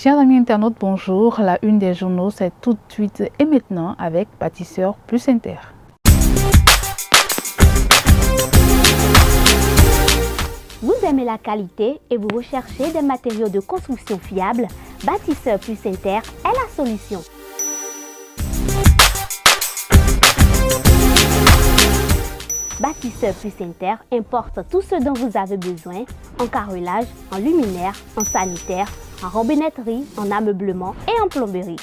Chers amis internautes, bonjour. La une des journaux, c'est tout de suite et maintenant avec Bâtisseur Plus Inter. Vous aimez la qualité et vous recherchez des matériaux de construction fiables? Bâtisseur Plus Inter est la solution. Bâtisseur Plus Inter importe tout ce dont vous avez besoin en carrelage, en luminaire, en sanitaire, en robinetterie, en ameublement et en plomberie.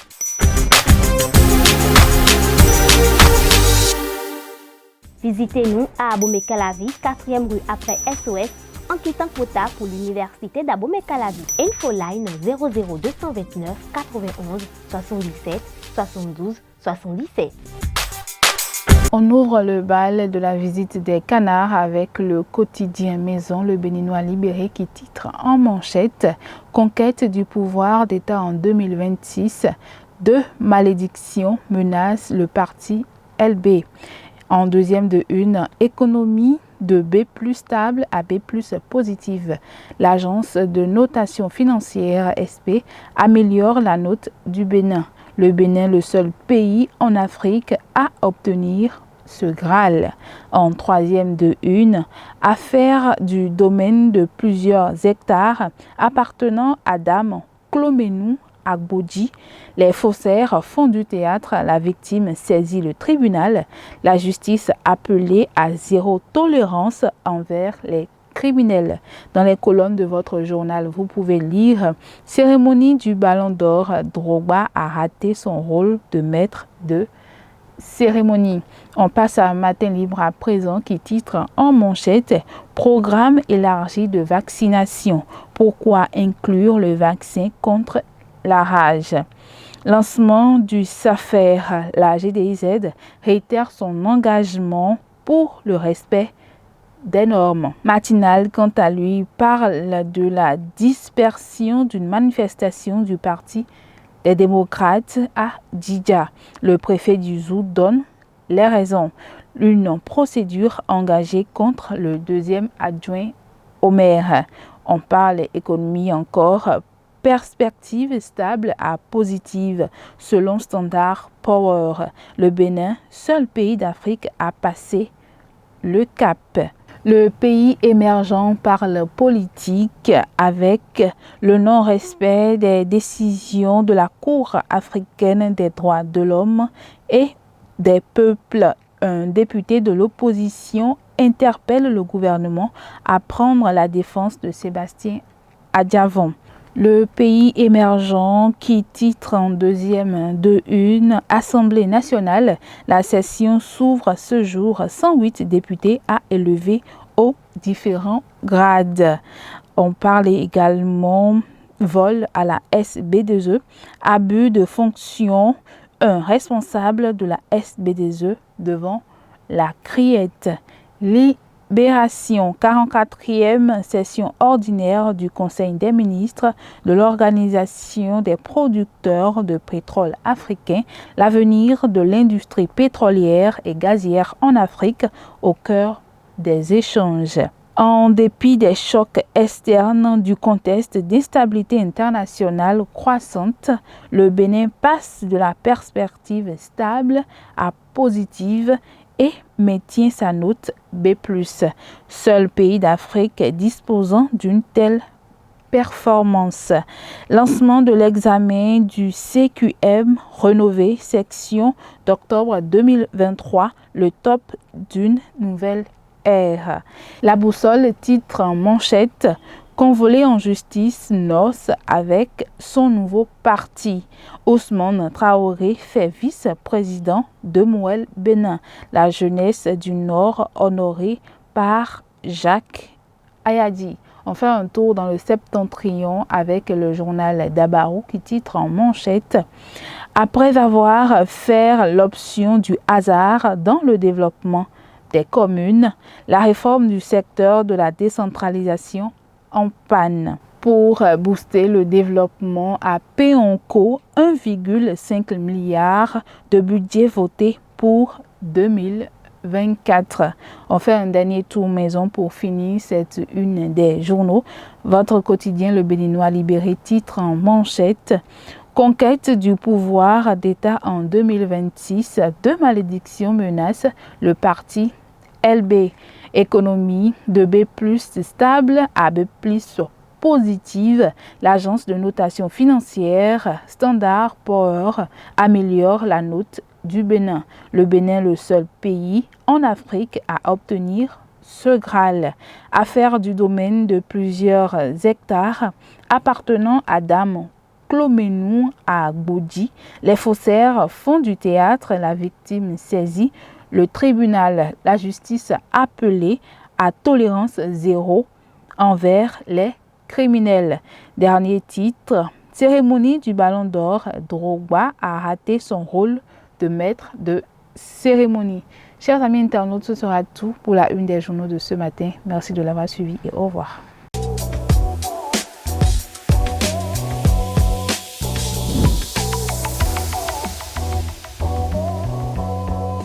Visitez-nous à Abomey-Calavi, 4e rue après SOS, en quittant Kota pour l'université d'Abomey-Calavi. Infoline 00229 91 77 72 77. On ouvre le bal de la visite des canards avec le quotidien Maison, le Béninois libéré qui titre en manchette « Conquête du pouvoir d'État en 2026, deux malédictions menacent le parti LB ». En deuxième de une, économie de B+ stable à B+ positive. L'agence de notation financière SP améliore la note du Bénin. Le Bénin, le seul pays en Afrique à obtenir ce Graal. En troisième de une, affaire du domaine de plusieurs hectares appartenant à Dame Cloménou Agbodji. Les faussaires font du théâtre, la victime saisit le tribunal. La justice appelée à zéro tolérance envers les criminels. Dans les colonnes de votre journal, vous pouvez lire « Cérémonie du Ballon d'Or, Drogba a raté son rôle de maître de cérémonie ». On passe à Matin Libre à présent qui titre en manchette « Programme élargi de vaccination. Pourquoi inclure le vaccin contre la rage ?» Lancement du SAFER, la GDIZ réitère son engagement pour le respect des normes. Matinal, quant à lui, parle de la dispersion d'une manifestation du Parti des démocrates à Djidja. Le préfet du Zou donne les raisons. Une procédure engagée contre le deuxième adjoint au maire. On parle économie encore. Perspective stable à positive selon Standard Power. Le Bénin, seul pays d'Afrique à passer le cap. Le pays émergent parle politique avec le non-respect des décisions de la Cour africaine des droits de l'homme et des peuples. Un député de l'opposition interpelle le gouvernement à prendre la défense de Sébastien Adjavon. Le pays émergent qui titre en deuxième de une Assemblée nationale. La session s'ouvre ce jour. 108 députés à élever aux différents grades. On parle également vol à la SB2E, abus de fonction, un responsable de la SB2E devant la criette. Libération, 44e session ordinaire du Conseil des ministres de l'Organisation des producteurs de pétrole africains, l'avenir de l'industrie pétrolière et gazière en Afrique au cœur des échanges. En dépit des chocs externes du contexte d'instabilité internationale croissante, le Bénin passe de la perspective stable à positive et maintient sa note B+. Seul pays d'Afrique disposant d'une telle performance. Lancement de l'examen du CQM rénové section d'octobre 2023, le top d'une nouvelle ère. La boussole titre en manchette Convolé en justice noce avec son nouveau parti. Ousmane Traoré fait vice-président de Mouel Bénin. La jeunesse du Nord honorée par Jacques Ayadi. On fait un tour dans le septentrion avec le journal Dabarou qui titre en manchette Après avoir fait l'option du hasard dans le développement des communes, la réforme du secteur de la décentralisation en panne. Pour booster le développement à Péonco, 1,5 milliard de budget voté pour 2024. 2024. On fait un dernier tour maison pour finir cette une des journaux. Votre quotidien, le Béninois libéré, titre en manchette: conquête du pouvoir d'État en 2026. Deux malédictions menacent le parti LB. Économie de B+ stable à B+ positive. L'agence de notation financière Standard Poor's améliore la note du Bénin. Le Bénin, le seul pays en Afrique à obtenir ce Graal. Affaire du domaine de plusieurs hectares appartenant à Dame Cloménou à Gbodji. Les faussaires font du théâtre, la victime saisie. Le tribunal, la justice appelée à tolérance zéro envers les criminels. Dernier titre: cérémonie du Ballon d'Or, Drogba a raté son rôle de maître de cérémonie. Chers amis internautes, ce sera tout pour la une des journaux de ce matin. Merci de l'avoir suivi et au revoir.